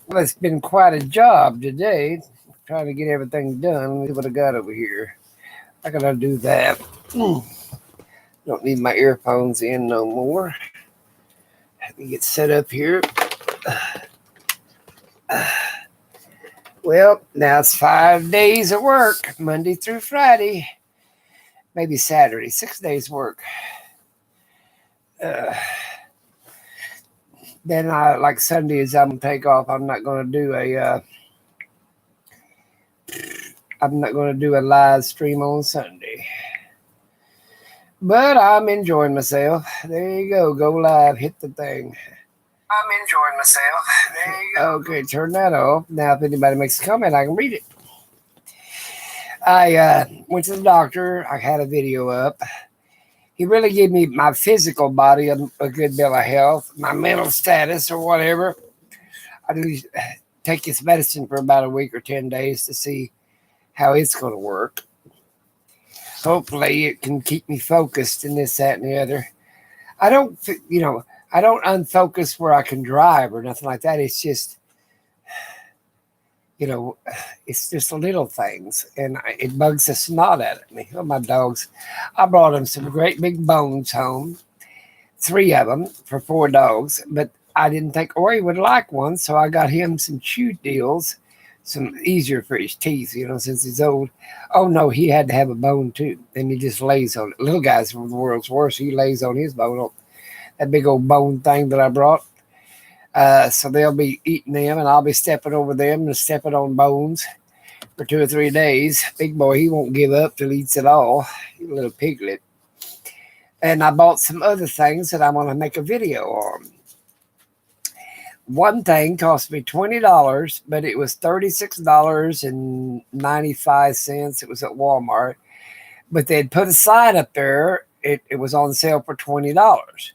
Well, it's been quite a job today trying to get everything done. Let me see what I got over here. I gotta do that. Don't need my earphones in no more. Let me get set up here. Well, now it's 5 days of work, Monday through Friday, maybe Saturday, 6 days work. Uh, then I like Sundays. I'm gonna take off. I'm not gonna do a live stream on Sunday. But I'm enjoying myself. There you go. Go live. Hit the thing. I'm enjoying myself. There you go. Okay, turn that off. Now, if anybody makes a comment, I can read it. I went to the doctor. I had a video up. He really gave me my physical body a good bill of health, my mental status or whatever. I do take this medicine for about a week or 10 days to see how it's going to work. Hopefully, it can keep me focused in this, that, and the other. I don't, I don't unfocus where I can drive or nothing like that. It's just, it's just little things, and it bugs the snot out of me. Oh, my dogs. I brought them some great big bones home, 3 of them for 4 dogs, but I didn't think Ori would like one, so I got him some chew deals, some easier for his teeth, since he's old. Oh, no, he had to have a bone, too, and he just lays on it. Little guy's from the world's worst. He lays on his bone, that big old bone thing that I brought. So they'll be eating them, and I'll be stepping over them and stepping on bones for 2 or 3 days. Big boy, he won't give up till he eats it all. He's a little piglet. And I bought some other things that I want to make a video on. One thing cost me $20, but it was $36.95. It was at Walmart. But they'd put a sign up there. It was on sale for $20.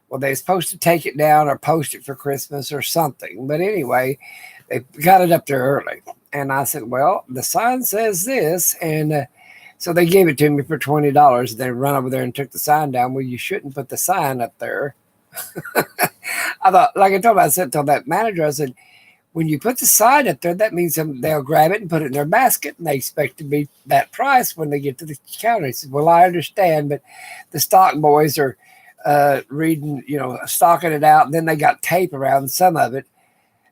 Well, they're supposed to take it down or post it for Christmas or something. But anyway, they got it up there early. And I said, well, the sign says this. And so they gave it to me for $20. They run over there and took the sign down. Well, you shouldn't put the sign up there. I thought, like I told that manager, I said, when you put the sign up there, that means they'll grab it and put it in their basket, and they expect to be that price when they get to the counter. He said, well, I understand, but the stock boys are reading, stocking it out, and then they got tape around some of it.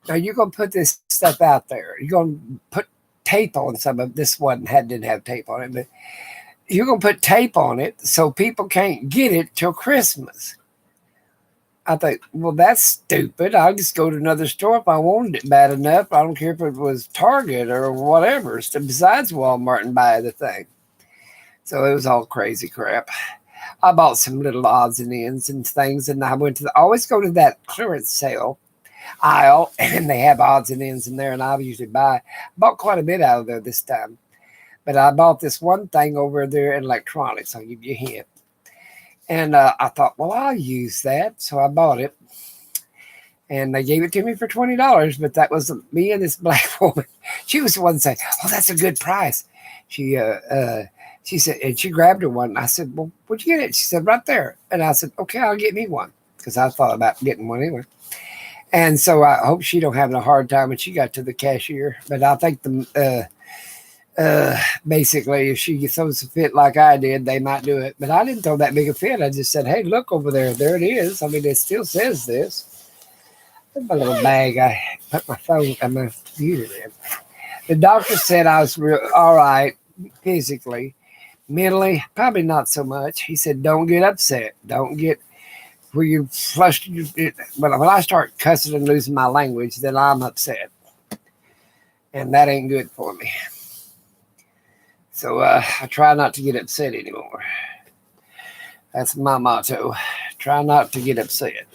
Now you're going to put this stuff out there. You're going to put tape on some of it. This one didn't have tape on it, but you're going to put tape on it so people can't get it till Christmas. I think, well, that's stupid. I'll just go to another store if I wanted it bad enough. I don't care if it was Target or whatever, besides Walmart, and buy the thing. So it was all crazy crap. I bought some little odds and ends and things, and I always go to that clearance sale aisle, and they have odds and ends in there, and I usually bought quite a bit out of there this time. But I bought this one thing over there in electronics. I'll give you a hint. And I thought, well, I'll use that. So I bought it. And they gave it to me for $20. But that was me and this black woman. She was the one saying, oh, that's a good price. She said, and she grabbed her one. I said, well, where'd you get it? She said, right there. And I said, okay, I'll get me one. Because I thought about getting one anyway. And so I hope she don't have a hard time when she got to the cashier. But I think basically, if she throws a fit like I did, they might do it. But I didn't throw that big a fit. I just said, hey, look over there. There it is. I mean, it still says this. In my little bag, I put my phone and my computer in. The doctor said I was all right physically. Mentally, probably not so much. He said, don't get upset. Don't get where you're flustered. When I start cussing and losing my language, then I'm upset. And that ain't good for me. So I try not to get upset anymore. That's my motto. Try not to get upset.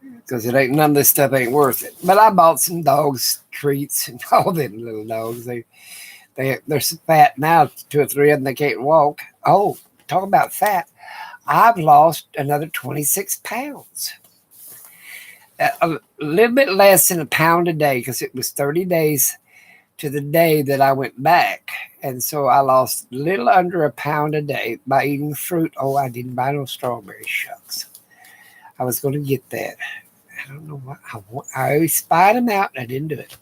Because none of this stuff ain't worth it. But I bought some dogs treats and all them little dogs. They're fat now, 2 or 3 of them, they can't walk. Oh, talk about fat. I've lost another 26 pounds. A little bit less than a pound a day because it was 30 days to the day that I went back. And so I lost a little under a pound a day by eating fruit. Oh, I didn't buy no strawberry shucks. I was going to get that. don't know what I want. I always spied them out and I didn't do it.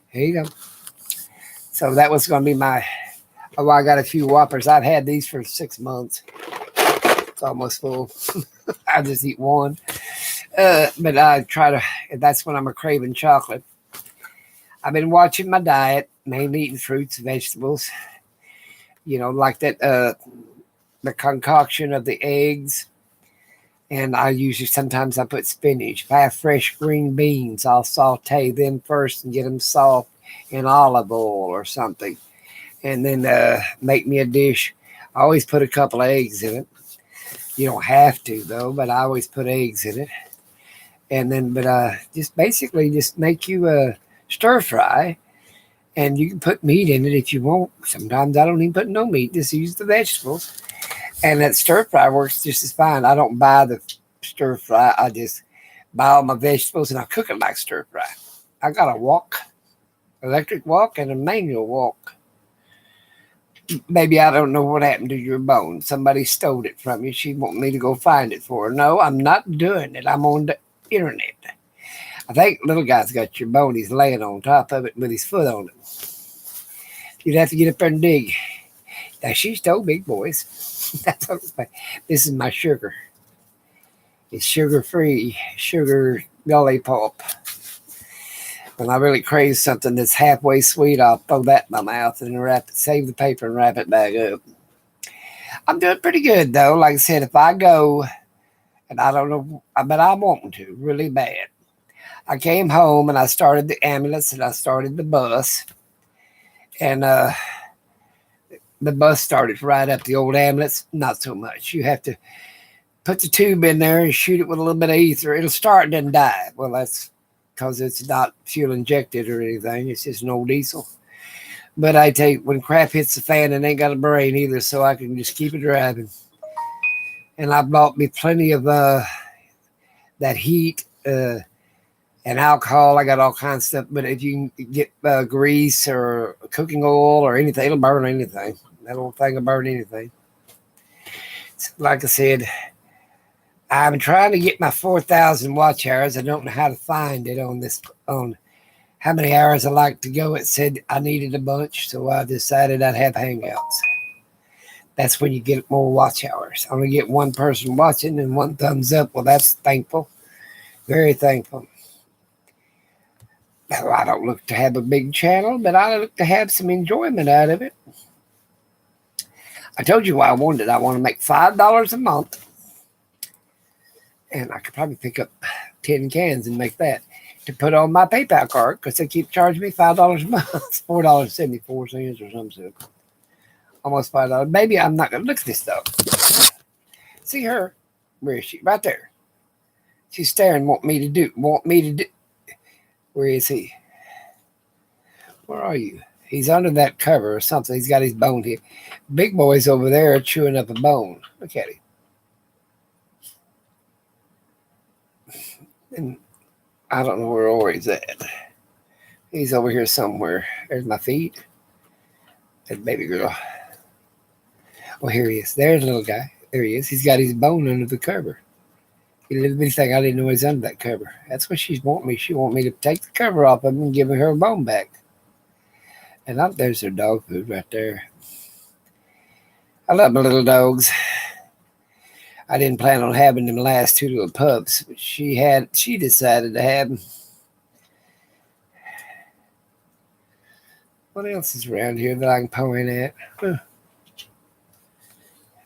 Here you go. So that was going to be my. Oh, I got a few Whoppers. I've had these for 6 months. It's almost full. I just eat one. But I try to. That's when I'm a craving chocolate. I've been watching my diet, mainly eating fruits, vegetables. Like that. The concoction of the eggs. And I usually sometimes I put spinach. If I have fresh green beans, I'll saute them first and get them soft in olive oil or something. And then make me a dish. I always put a couple of eggs in it. You don't have to though, but I always put eggs in it. And then, but just basically just make you a stir fry, and you can put meat in it if you want. Sometimes I don't even put no meat; just use the vegetables. And that stir fry works just as fine. I don't buy the stir fry. I just buy all my vegetables and I cook it like stir fry. I got a wok, electric wok, and a manual wok. Maybe I don't know what happened to your bone. Somebody stole it from you. She want me to go find it for her. No, I'm not doing it. I'm on the internet. I think little guy's got your bone. He's laying on top of it with his foot on it. You'd have to get up there and dig. Now, she stole big boys. That's what I'm saying. This is my sugar. It's sugar-free, sugar lollipop. When I really crave something that's halfway sweet, I'll throw that in my mouth and wrap it, save the paper and wrap it back up. I'm doing pretty good, though. Like I said, if I go, and I don't know, but I'm wanting to really bad. I came home and I started the ambulance and I started the bus. And the bus started right up. The old ambulance, not so much. You have to put the tube in there and shoot it with a little bit of ether. It'll start and then die. Well, that's because it's not fuel injected or anything. It's just an old diesel. But I tell you, when crap hits the fan, it ain't got a brain either, so I can just keep it driving. And I bought me plenty of that heat and alcohol. I got all kinds of stuff. But if you can get grease or cooking oil or anything, it'll burn anything. That little thing will burn anything. So, like I said, I'm trying to get my 4,000 watch hours. I don't know how to find it on how many hours I like to go. It said I needed a bunch, so I decided I'd have hangouts. That's when you get more watch hours. I only get one person watching and one thumbs up. Well, that's thankful. Very thankful. Well, I don't look to have a big channel, but I look to have some enjoyment out of it. I told you why I wanted it. I want to make $5 a month. And I could probably pick up 10 cans and make that to put on my PayPal card because they keep charging me $5 a month, $4.74 or something. Almost $5. Maybe I'm not going to look at this though. See her? Where is she? Right there. She's staring. Want me to do. Where is he? Where are you? He's under that cover or something. He's got his bone here. Big boy's over there chewing up a bone. Look at him. And I don't know where Ori's at. He's over here somewhere. There's my feet. That baby girl. Oh, here he is. There's the little guy. There he is. He's got his bone under the cover. A little bitty thing. I didn't know he's under that cover. That's what she's wanting me. She want me to take the cover off of him and give her a bone back. And there's her dog food right there. I love my little dogs. I didn't plan on having them last two little pups, but she decided to have them. What else is around here that I can point at?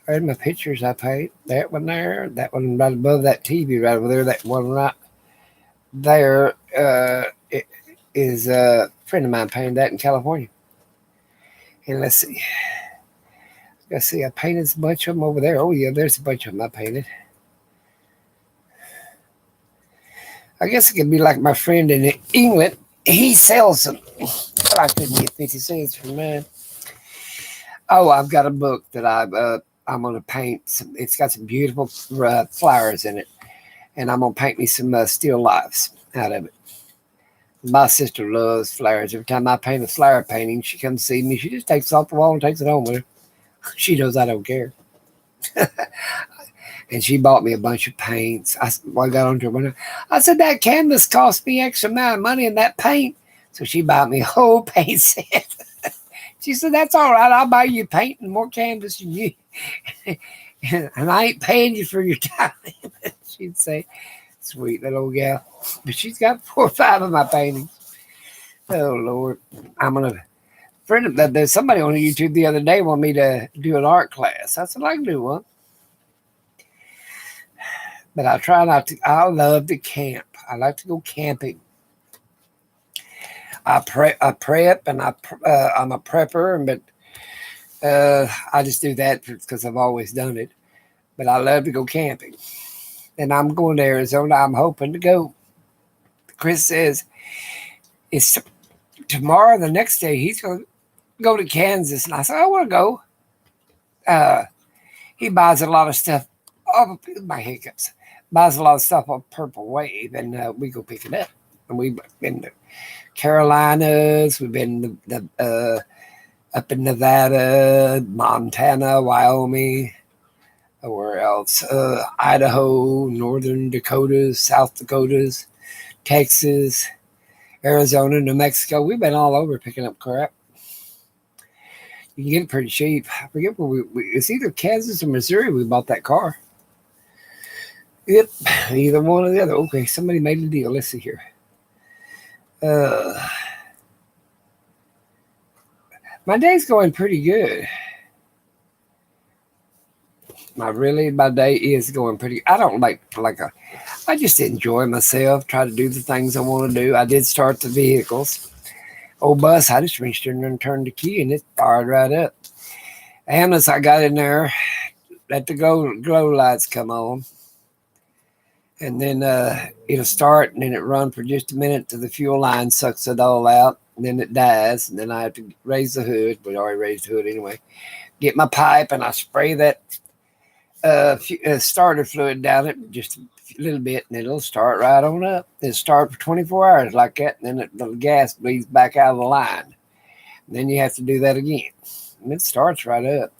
There's my pictures I painted. That one there, that one right above that TV right over there, that one right there it is a friend of mine painted that in California. And let's see. I painted a bunch of them over there. Oh, yeah, there's a bunch of them I painted. I guess it could be like my friend in England. He sells them. But I couldn't get 50 cents for mine. Oh, I've got a book that I'm going to paint. It's got some beautiful flowers in it. And I'm going to paint me some still lifes out of it. My sister loves flowers. Every time I paint a flower painting, she comes see me. She just takes it off the wall and takes it home with her. She knows I don't care. And she bought me a bunch of paints. I got onto her one. I said, that canvas cost me X amount of money and that paint. So she bought me a whole paint set. She said, that's all right. I'll buy you paint and more canvas than you. And I ain't paying you for your time. She'd say, sweet little gal. But she's got 4 or 5 of my paintings. Oh, Lord. I'm going to. Friend of that, there's somebody on YouTube the other day wanted me to do an art class. I said, I can do one. But I try not to. I love to camp. I like to go camping. I prep, and I'm a prepper, but I just do that because I've always done it. But I love to go camping, and I'm going to Arizona. I'm hoping to go. Chris says it's tomorrow. The next day he's going to go to Kansas, and I said I want to go. He buys a lot of stuff. Oh, my hiccups. Buys a lot of stuff on Purple Wave, and we go pick it up. And we've been to Carolinas. We've been up in Nevada, Montana, Wyoming. Where else? Idaho, Northern Dakotas, South Dakotas, Texas, Arizona, New Mexico. We've been all over picking up crap. You can get it pretty cheap. I forget where it's either Kansas or Missouri we bought that car. Yep, either one or the other. Okay, somebody made a deal. Let's see here. My day's going pretty good. My day is going pretty. I don't I just enjoy myself, try to do the things I want to do. I did start the vehicles. Old bus, I just reached in there and turned the key and it fired right up. And as I got in there, let the glow lights come on. And then it'll start and then it run for just a minute till the fuel line sucks it all out. And then it dies. And then I have to raise the hood. We already raised the hood anyway. Get my pipe and I spray that starter fluid down it just a little bit and it'll start right on up. It'll start for 24 hours like that. And then the gas bleeds back out of the line. And then you have to do that again. And it starts right up.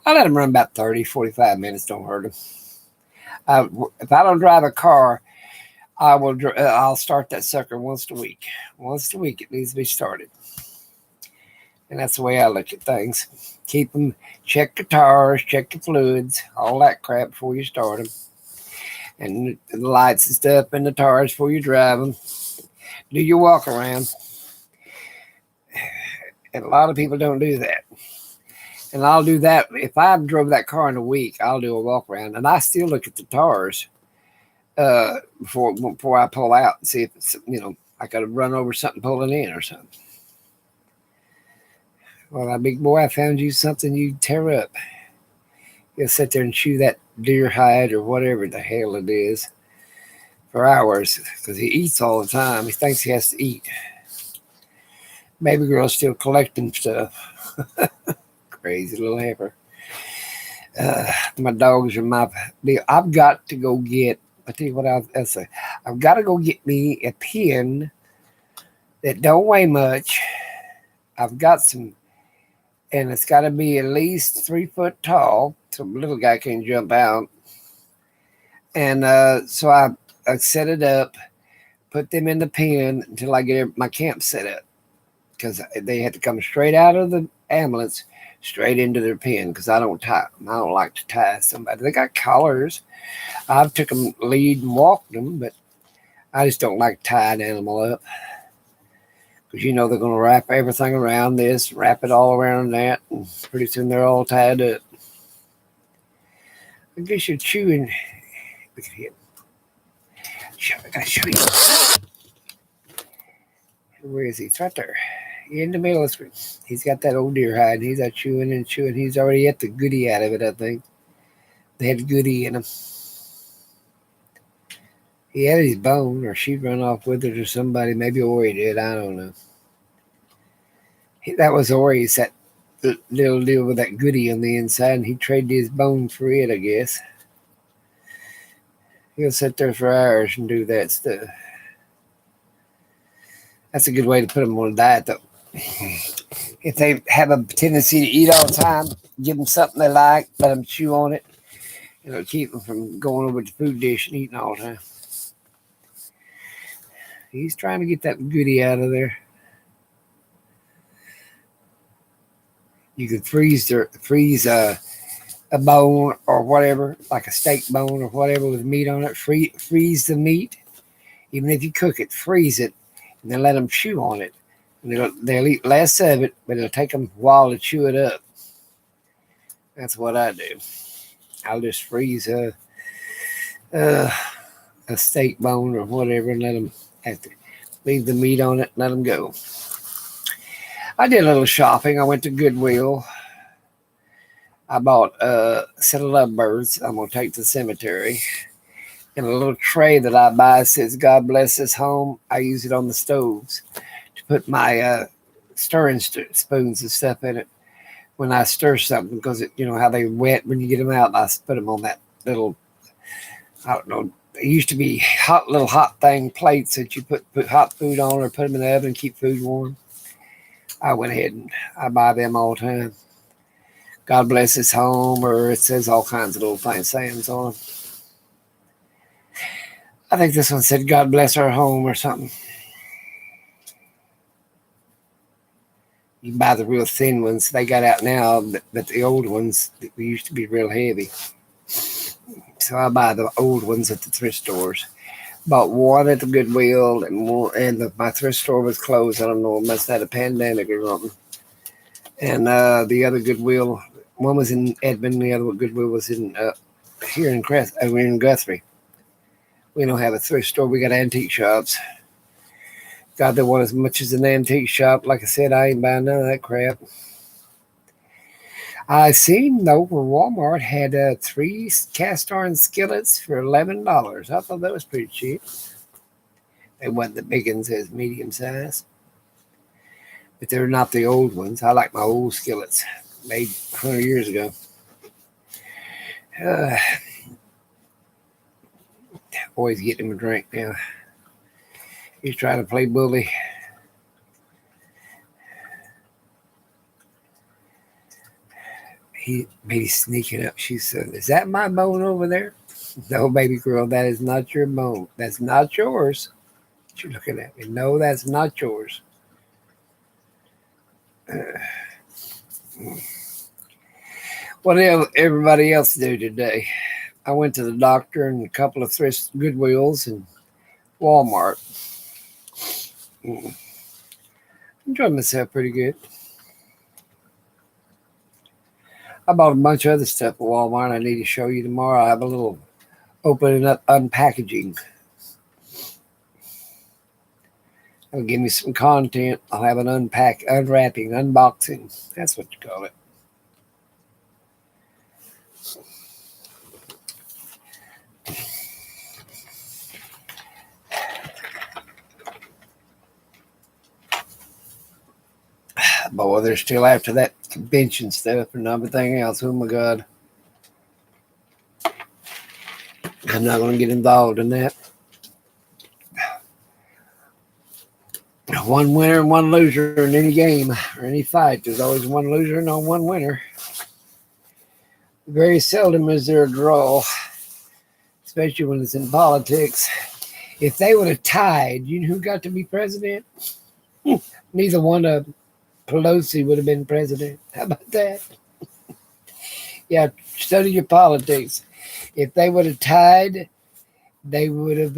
I let them run about 30, 45 minutes. Don't hurt them. If I don't drive a car, I'll start that sucker once a week. Once a week, it needs to be started. And that's the way I look at things. Keep them, check the tires, check the fluids, all that crap before you start them. And the lights and stuff and the tires before you drive them. Do your walk around. And a lot of people don't do that. And I'll do that. If I drove that car in a week, I'll do a walk around. And I still look at the tires before I pull out and see if it's, I got to run over something pulling in or something. Well, big boy, I found you something you'd tear up. You'll sit there and chew that deer hide or whatever the hell it is for hours because he eats all the time. He thinks he has to eat. Baby girl's still collecting stuff. Crazy little heifer. My dogs are my deal. I've got to go get, I tell you what I'll say. I've got to go get me a pen that don't weigh much. I've got some, and it's got to be at least 3 foot tall so a little guy can jump out. And so I set it up, put them in the pen until I get my camp set up. Because they had to come straight out of the ambulance, straight into their pen. Because I don't tie them. I don't like to tie somebody. They got collars. I've took them lead and walked them, but I just don't like to tie an animal up. Because they're going to wrap everything around this, wrap it all around that, and pretty soon they're all tied up. I guess you're chewing. Look at him. I gotta show you. Where is he? It's right there. In the middle of the screen. He's got that old deer hide. He's out chewing and chewing. He's already got the goodie out of it, I think. They had goodie in him. He had his bone, or she'd run off with it, or somebody. Maybe Ori did. I don't know. That was Ori's, that little deal with that goodie on the inside, and he traded his bone for it, I guess. He'll sit there for hours and do that stuff. That's a good way to put them on a diet, though. If they have a tendency to eat all the time, give them something they like, let them chew on it, keep him from going over to the food dish and eating all the time. He's trying to get that goodie out of there. You could freeze a bone or whatever, like a steak bone or whatever with meat on it. Freeze the meat, even if you cook it. Freeze it, and then let them chew on it. And they'll eat less of it, but it'll take them a while to chew it up. That's what I do. I'll just freeze a steak bone or whatever and let them have to leave the meat on it and let them go. I did a little shopping. I went to Goodwill. I bought a set of lovebirds I'm going to take to the cemetery. And a little tray that I buy says, God bless this home. I use it on the stoves to put my stirring spoons and stuff in it when I stir something, because you know how they wet when you get them out. I put them on that little, I don't know, it used to be little hot thing plates that you put hot food on or put them in the oven and keep food warm. I went ahead and I buy them all the time. God bless his home, or it says all kinds of little things sayings on them. I think this one said God bless our home or something. You buy the real thin ones they got out now, but the old ones used to be real heavy. So I buy the old ones at the thrift stores. Bought one at the Goodwill, and my thrift store was closed. I don't know, it must have had a pandemic or something. And the other Goodwill, one was in Edmond, the other Goodwill was in here in Guthrie. We don't have a thrift store. We got antique shops. God, they want as much as an antique shop. Like I said, I ain't buying none of that crap. I seen though where Walmart had 3 cast iron skillets for $11. I thought that was pretty cheap. They wasn't the big ones, as medium size, but they're not the old ones. I like my old skillets made 100 years ago. Always getting him a drink now. He's trying to play bully. He's sneaking up. She said, is that my bone over there? No, baby girl, that is not your bone. That's not yours. You're looking at me. No, that's not yours. What did everybody else do today? I went to the doctor and a couple of thrift Goodwills and Walmart. Enjoyed myself pretty good. I bought a bunch of other stuff at Walmart I need to show you tomorrow. I have a little opening up unpackaging. It'll give me some content. I'll have an unwrapping, unboxing. That's what you call it. Boy, they're still after that convention stuff and everything else. Oh my God. I'm not going to get involved in that. One winner and one loser in any game or any fight. There's always one loser and no one winner. Very seldom is there a draw, especially when it's in politics. If they would have tied, you know who got to be president? Neither one of them. Pelosi would have been president. How about that? Yeah, study your politics. If they would have tied, they would have,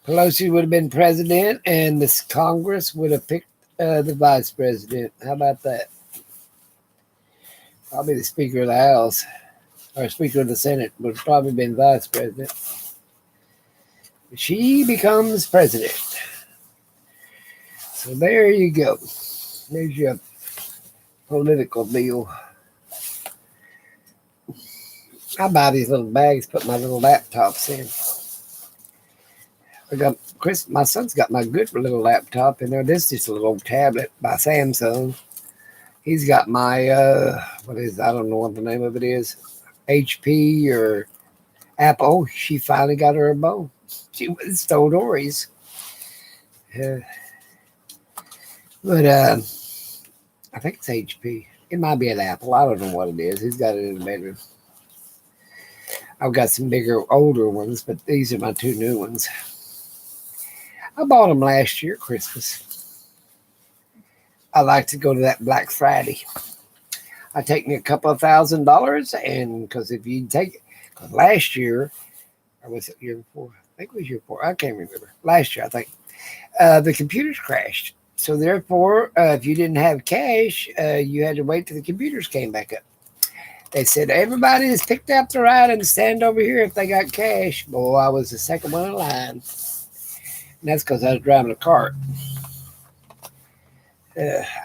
Pelosi would have been president and this Congress would have picked the vice president. How about that? Probably the Speaker of the House or Speaker of the Senate would have probably been vice president. She becomes president. So there you go. There's your political deal. I buy these little bags, put my little laptops in. My son's got my good little laptop in there. This is just a little tablet by Samsung. He's got my, I don't know what the name of it is. HP or Apple. She finally got her a bone. She stole Dory's. But I think it's HP. It might be an Apple. I don't know what it is. He's got it in the bedroom. I've got some bigger, older ones, but these are my two new ones. I bought them last year, Christmas. I like to go to that Black Friday. I take me a couple of $1,000, and because if you take it, because last year, or was it year before? I think it was year before. I can't remember. Last year, I think the computers crashed. So therefore, if you didn't have cash, you had to wait till the computers came back up. They said everybody has picked up the ride and stand over here if they got cash. Boy, I was the second one in line. And that's because I was driving a cart.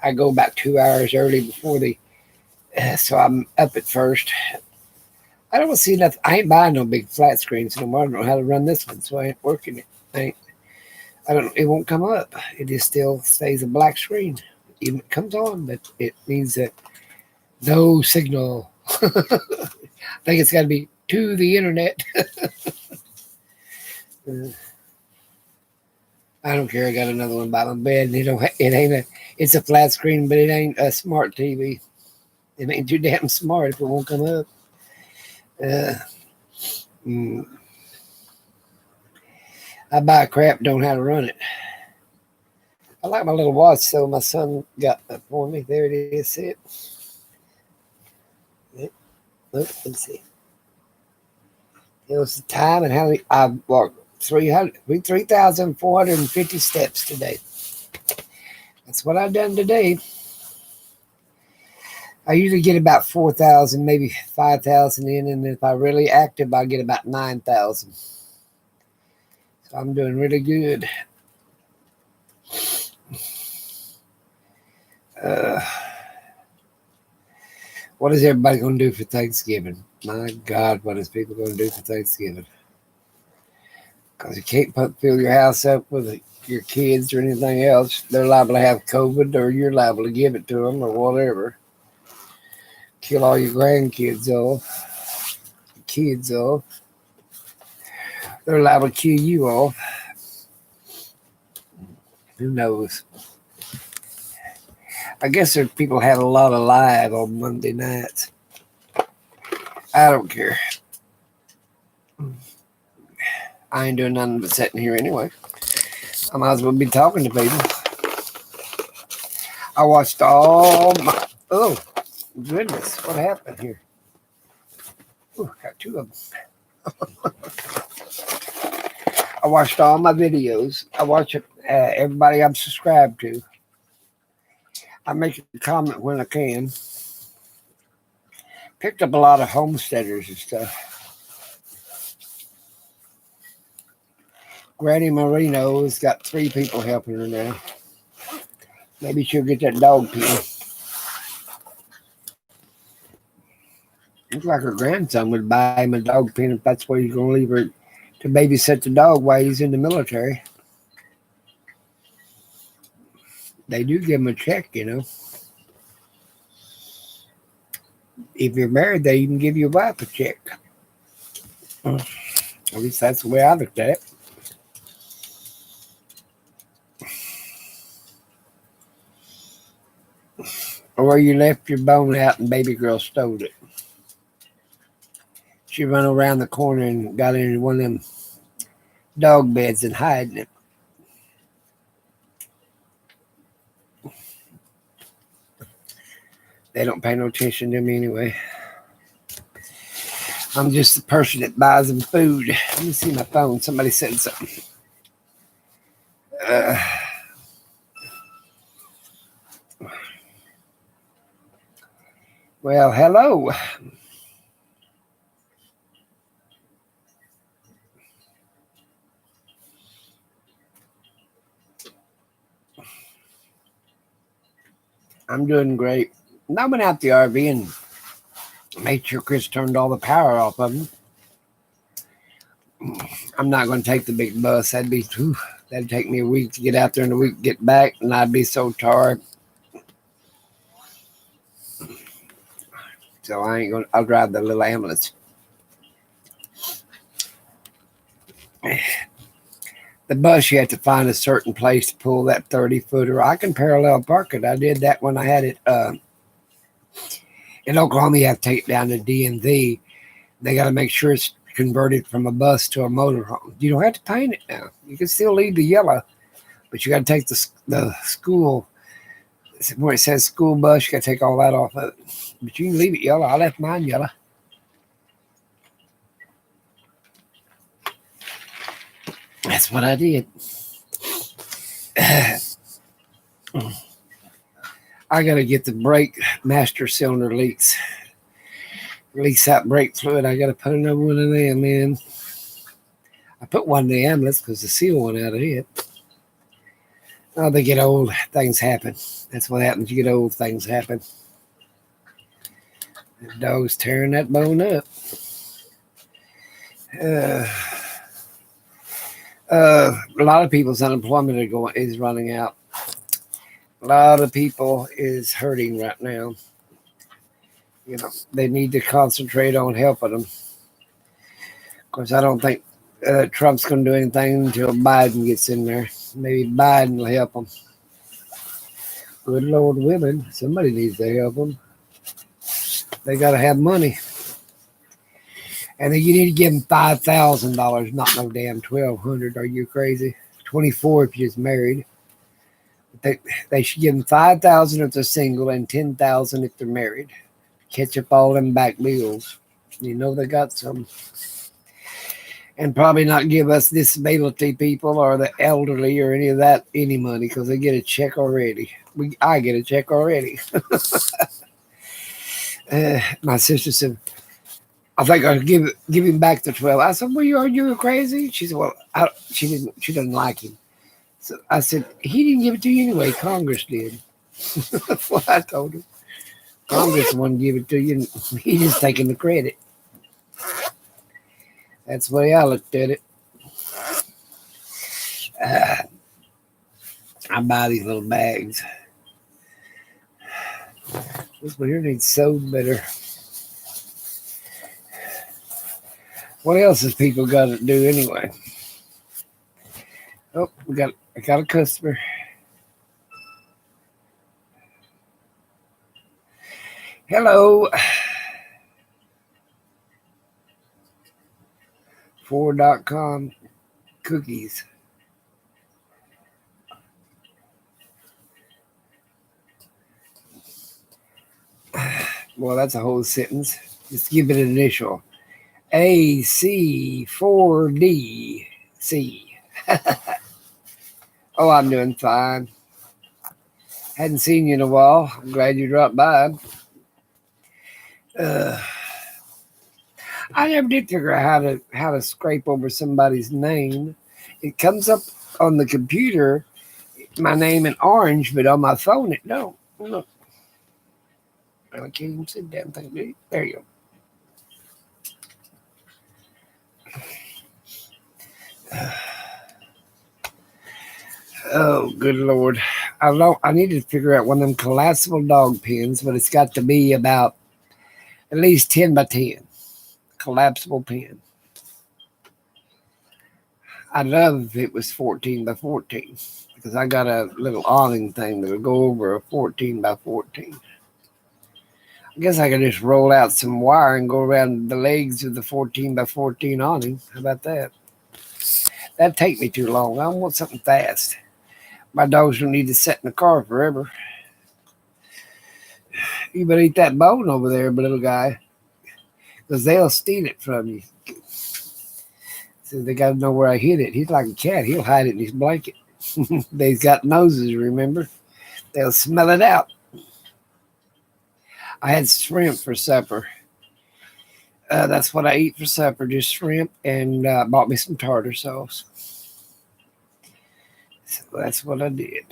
I go about 2 hours early before so I'm up at first. I don't see nothing. I ain't buying no big flat screens no more. I don't know how to run this one, so I ain't working it. I don't. It won't come up. It just still stays a black screen. Even it comes on, but it means that no signal. I think it's got to be to the internet. I don't care. I got another one by my bed. It's a flat screen, but it ain't a smart TV. It ain't too damn smart if it won't come up. I buy crap, don't know how to run it. I like my little watch, so my son got that for me. There it is. See it? Let's see. It was the time and how many I walked 3,450 steps today. That's what I've done today. I usually get about 4,000, maybe 5,000 in, and if I'm really active, I get about 9,000. So I'm doing really good. What is everybody going to do for Thanksgiving? My God, what is people going to do for Thanksgiving? Because you can't fill your house up with your kids or anything else. They're liable to have COVID, or you're liable to give it to them, or whatever. Kill all your grandkids off, kids off. They're liable to kill you off. Who knows? I guess there people had a lot of live on Monday nights. I don't care. I ain't doing nothing but sitting here anyway. I might as well be talking to people. I watched all my... Oh, goodness. What happened here? Ooh, got two of them. I watched all my videos. I watch everybody I'm subscribed to. I make a comment when I can. Picked up a lot of homesteaders and stuff. Granny Marino has got 3 people helping her now. Maybe she'll get that dog pee. Looks like her grandson would buy him a dog pen if that's where he's going to leave her to babysit the dog while he's in the military. They do give him a check, you know. If you're married, they even give your wife a check. At least that's the way I looked at it. Or you left your bone out and baby girl stole it. She run around the corner and got into one of them dog beds and hiding it. They don't pay no attention to me anyway. I'm just the person that buys them food. Let me see my phone. Somebody said something. Well, hello. I'm doing great. And I went out the RV and made sure Chris turned all the power off of them. I'm not going to take the big bus. That'd take me a week to get out there and a week to get back, and I'd be so tired. So I ain't going to, I'll drive the little ambulance. The bus, you have to find a certain place to pull that 30-footer. I can parallel park it. I did that when I had it in Oklahoma. You have to take it down to DMV. They got to make sure it's converted from a bus to a motorhome. You don't have to paint it now. You can still leave the yellow, but you got to take the school, where it says school bus, you got to take all that off of it. But you can leave it yellow. I left mine yellow. That's what I did. I got to get the brake master cylinder leaks. Leaks out brake fluid. I got to put another one of them in. I put one in the ambulance because the seal went out of it. Oh, they get old. Things happen. That's what happens. You get old. Things happen. The dog's tearing that bone up. A lot of people's unemployment is running out. A lot of people is hurting right now. You know, they need to concentrate on helping them. Of course, I don't think Trump's going to do anything until Biden gets in there. Maybe Biden will help them. Good Lord, women, somebody needs to help them. They got to have money. And then you need to give them $5,000, not no damn $1,200. Are you crazy? $24 if you're just married. They should give them $5,000 if they're single and $10,000 if they're married. Catch up all them back bills. You know they got some. And probably not give us disability people or the elderly or any of that any money because they get a check already. I get a check already. My sister said, I think I'll give him back the 12. I said, well, are you crazy? She said, well, she doesn't like him. So I said, he didn't give it to you anyway. Congress did. That's what I told him. Congress wouldn't give it to you. He just taking the credit. That's the way I looked at it. I buy these little bags. This one here needs sewed better. What else has people got to do anyway? Oh, I got a customer. Hello. 4.com cookies. Well, that's a whole sentence. Just give it an initial. AC4DC. Oh, I'm doing fine. Hadn't seen you in a while. I'm glad you dropped by. I never did figure out how to scrape over somebody's name. It comes up on the computer, my name in orange, but on my phone it don't. Look. I can't even see the damn thing. There you go. Oh, good Lord. I need to figure out one of them collapsible dog pens, but it's got to be about at least 10 by 10. Collapsible pen. I'd love if it was 14 by 14 because I got a little awning thing that'll go over a 14 by 14. I guess I could just roll out some wire and go around the legs of the 14 by 14 awning. How about that? That'd take me too long. I want something fast. My dogs don't need to sit in the car forever. You better eat that bone over there, little guy, because they'll steal it from you. So they got to know where I hid it. He's like a cat. He'll hide it in his blanket. They've got noses, remember? They'll smell it out. I had shrimp for supper. That's what I eat for supper, just shrimp, and bought me some tartar sauce. So that's what I did.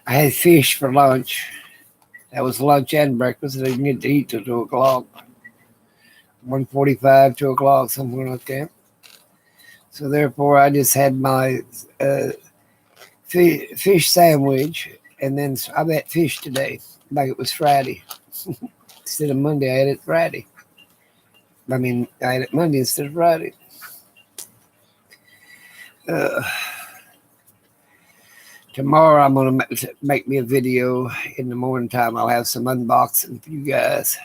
I had fish for lunch. That was lunch and breakfast. I didn't get to eat till 2 o'clock. 1:45, 2 o'clock, somewhere like that. So therefore, I just had my fish sandwich, and then I had fish today, like it was Friday. Instead of Monday, I had it Friday. I had it Monday instead of Friday. Tomorrow I'm going to make me a video in the morning time. I'll have some unboxing for you guys.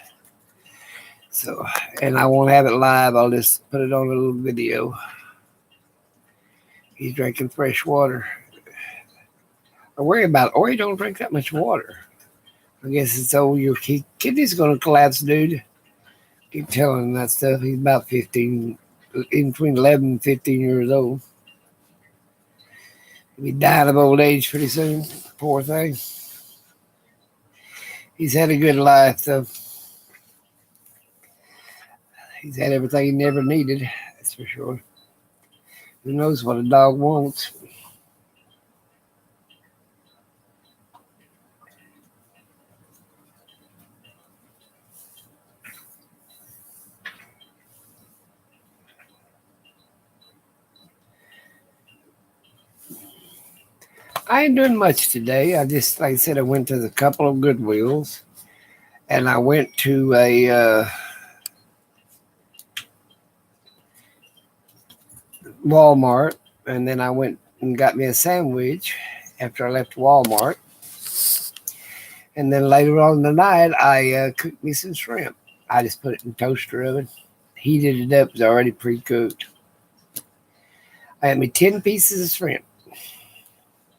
So, and I won't have it live. I'll just put it on a little video. He's drinking fresh water. I worry about, or you don't drink that much water. I guess it's old. Your kidney's going to collapse, dude. Keep telling him that stuff. He's about 15, in between 11 and 15 years old. He'll be dying of old age pretty soon. Poor thing. He's had a good life, though. He's had everything he never needed, that's for sure. Who knows what a dog wants? I ain't doing much today. I just, like I said, I went to a couple of Goodwills, and I went to a Walmart, and then I went and got me a sandwich after I left Walmart. And then later on in the night, I cooked me some shrimp. I just put it in the toaster oven, heated it up. It was already pre-cooked. I had me 10 pieces of shrimp.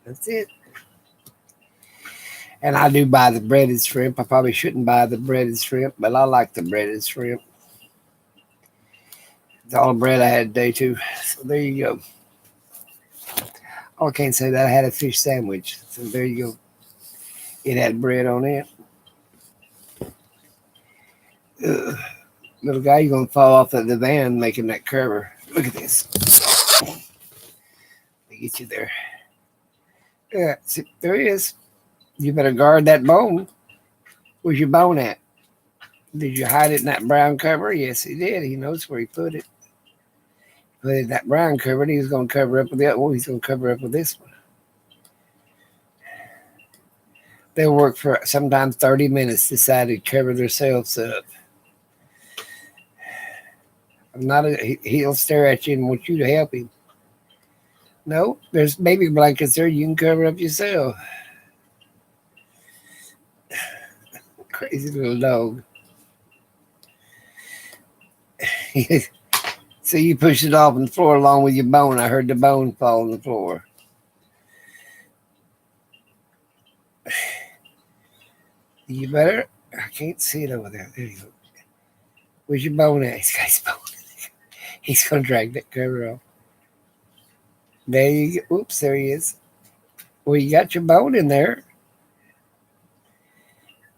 That's it. And I do buy the breaded shrimp. I probably shouldn't buy the breaded shrimp, but I like the breaded shrimp. It's all the bread I had today, too. So there you go. Oh, I can't say that. I had a fish sandwich. So there you go. It had bread on it. Little guy, you're going to fall off of the van making that curver. Look at this. Let me get you there. Yeah, see, there he is. You better guard that bone. Where's your bone at? Did you hide it in that brown cover? Yes, he did. He knows where he put it. Put it in that brown cover, and he was going to cover up with the other one. He's going to cover up with this one. They'll work for sometimes 30 minutes, decide to cover themselves up. I'm not he'll stare at you and want you to help him. No, there's baby blankets there. You can cover up yourself. Crazy little dog. So you push it off on the floor along with your bone. I heard the bone fall on the floor. You better. I can't see it over there. There you go. Where's your bone at? He's got his bone. He's going to drag that cover off. There you go. Oops, there he is. Well, you got your bone in there.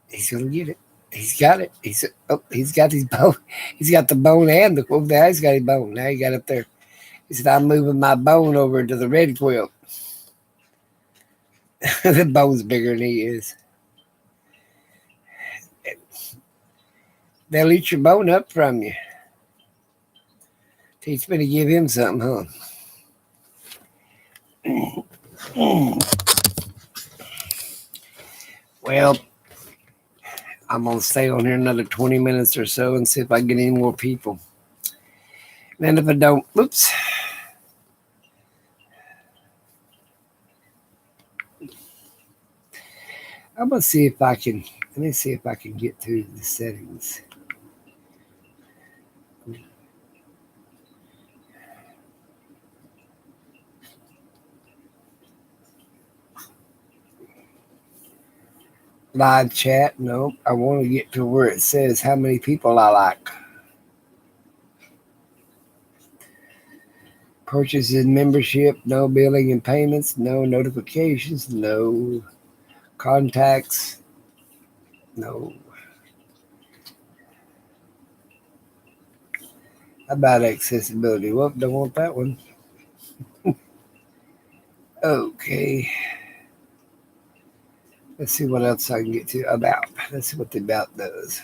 He's going to get it. He's got it. He's got his bone. He's got the bone and the quilt. Now he's got his bone. Now he got it there. He said, I'm moving my bone over to the red quilt. The bone's bigger than he is. They'll eat your bone up from you. Teach me to give him something, huh? Well, I'm going to stay on here another 20 minutes or so and see if I can get any more people. And if I don't, oops. I'm going to see if I can, let me see if I can get to the settings. Live chat, no. I want to get to where it says how many people I like. Purchases, membership, no. Billing and payments, no. Notifications, no. Contacts, no. How about accessibility? Well, don't want that one. Okay. Let's see what else I can get to about. Let's see what the about does.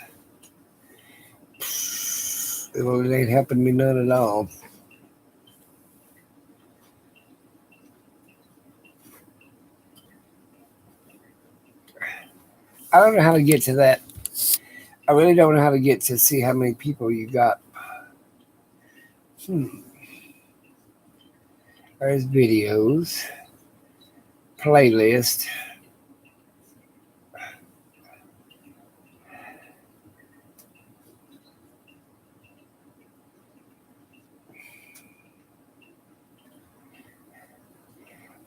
Well, it ain't helping me none at all. I don't know how to get to that. I really don't know how to get to see how many people you got. There's videos. Playlist.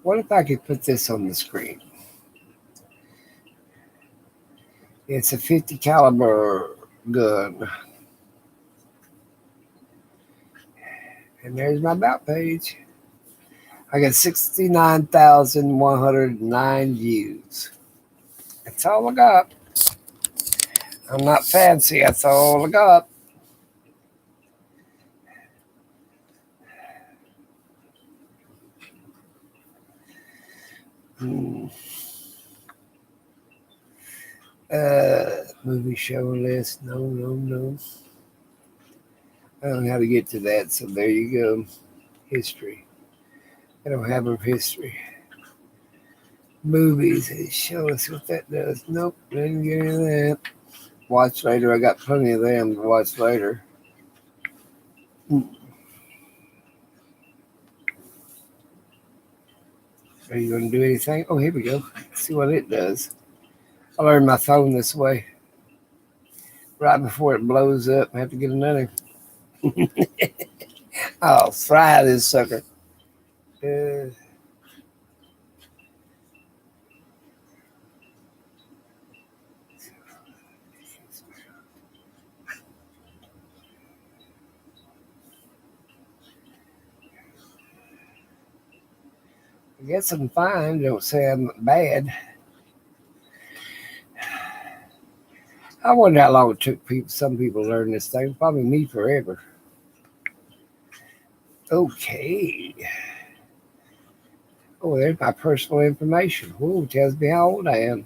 What if I could put this on the screen? It's a 50 caliber gun. And there's my about page. I got 69,109 views. That's all I got. I'm not fancy. That's all I got. Movie show list. No. I don't know how to get to that. So there you go. History. I don't have a history. Movies. Show us what that does. Nope. Didn't get any of that. Watch later. I got plenty of them to watch later. Are you going to do anything? Oh, here we go. Let's see what it does. I learned my phone this way. Right before it blows up, I have to get another. I'll fry this sucker. I guess I'm fine. Don't say I'm bad. I wonder how long it took some people to learn this thing. Probably me forever. Okay. Oh, there's my personal information. Whoa, tells me how old I am.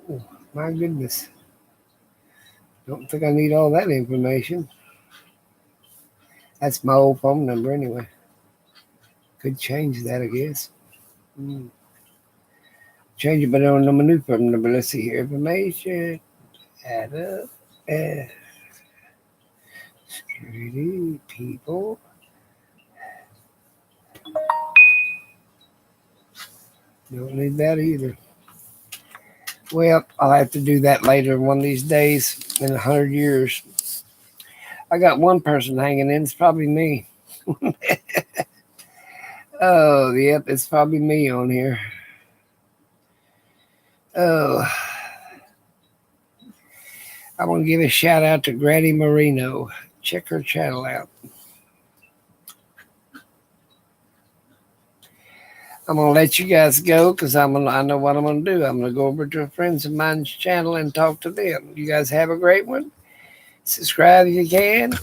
Oh, my goodness. Don't think I need all that information. That's my old phone number anyway. Could change that, I guess. Change it, but I don't know my new phone number. Let's see here. Information. Add up. Security. People. Don't need that either. Well, I'll have to do that later one of these days in 100 years. I got one person hanging in. It's probably me. Oh, yep, it's probably me on here. Oh, I want to give a shout out to Granny Marino. Check her channel out. I'm going to let you guys go because I know what I'm going to do. I'm going to go over to a friends of mine's channel and talk to them. You guys have a great one. Subscribe if you can.